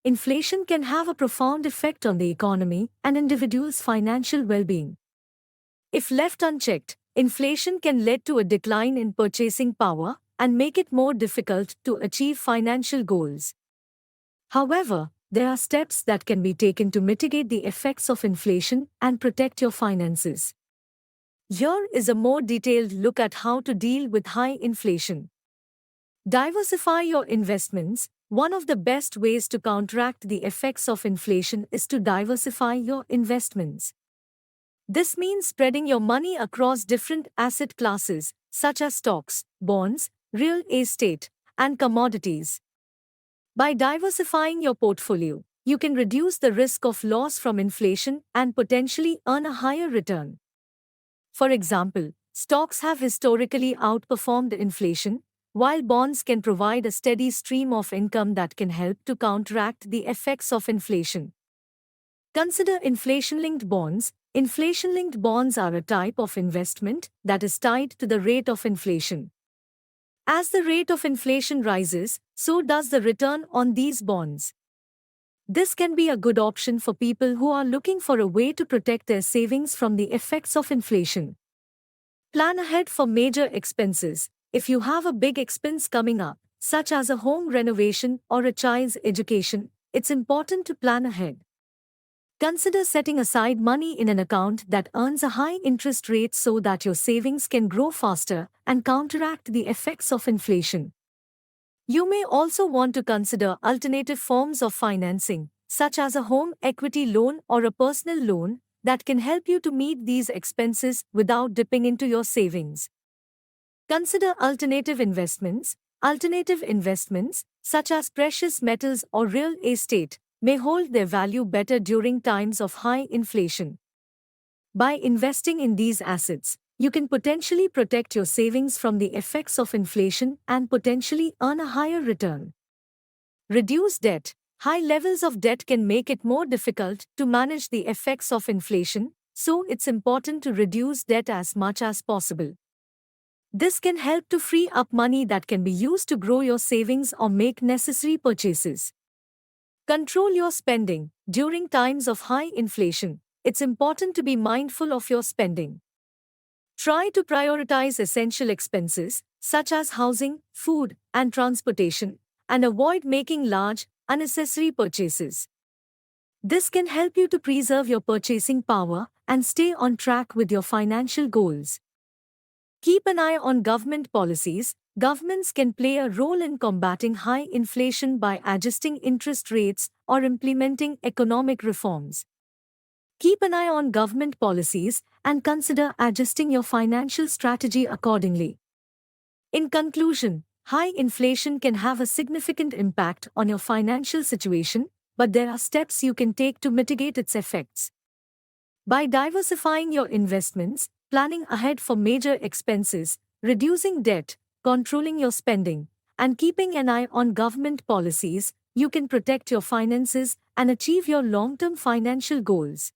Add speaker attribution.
Speaker 1: inflation can have a profound effect on the economy and individuals' financial well-being. If left unchecked, inflation can lead to a decline in purchasing power and make it more difficult to achieve financial goals. However, there are steps that can be taken to mitigate the effects of inflation and protect your finances. Here is a more detailed look at how to deal with high inflation. Diversify your investments. One of the best ways to counteract the effects of inflation is to diversify your investments. This means spreading your money across different asset classes, such as stocks, bonds, real estate, and commodities. By diversifying your portfolio, you can reduce the risk of loss from inflation and potentially earn a higher return. For example, stocks have historically outperformed inflation, while bonds can provide a steady stream of income that can help to counteract the effects of inflation. Consider inflation-linked bonds. Inflation-linked bonds are a type of investment that is tied to the rate of inflation. As the rate of inflation rises, so does the return on these bonds. This can be a good option for people who are looking for a way to protect their savings from the effects of inflation. Plan ahead for major expenses. If you have a big expense coming up, such as a home renovation or a child's education, it's important to plan ahead. Consider setting aside money in an account that earns a high interest rate so that your savings can grow faster and counteract the effects of inflation. You may also want to consider alternative forms of financing, such as a home equity loan or a personal loan, that can help you to meet these expenses without dipping into your savings. Consider alternative investments. Alternative investments, such as precious metals or real estate, may hold their value better during times of high inflation. By investing in these assets, you can potentially protect your savings from the effects of inflation and potentially earn a higher return. Reduce debt. High levels of debt can make it more difficult to manage the effects of inflation, so it's important to reduce debt as much as possible. This can help to free up money that can be used to grow your savings or make necessary purchases. Control your spending. During times of high inflation, it's important to be mindful of your spending. Try to prioritize essential expenses, such as housing, food, and transportation, and avoid making large, unnecessary purchases. This can help you to preserve your purchasing power and stay on track with your financial goals. Keep an eye on government policies. Governments can play a role in combating high inflation by adjusting interest rates or implementing economic reforms. Keep an eye on government policies and consider adjusting your financial strategy accordingly. In conclusion, high inflation can have a significant impact on your financial situation, but there are steps you can take to mitigate its effects. By diversifying your investments, planning ahead for major expenses, reducing debt, controlling your spending, and keeping an eye on government policies, you can protect your finances and achieve your long-term financial goals.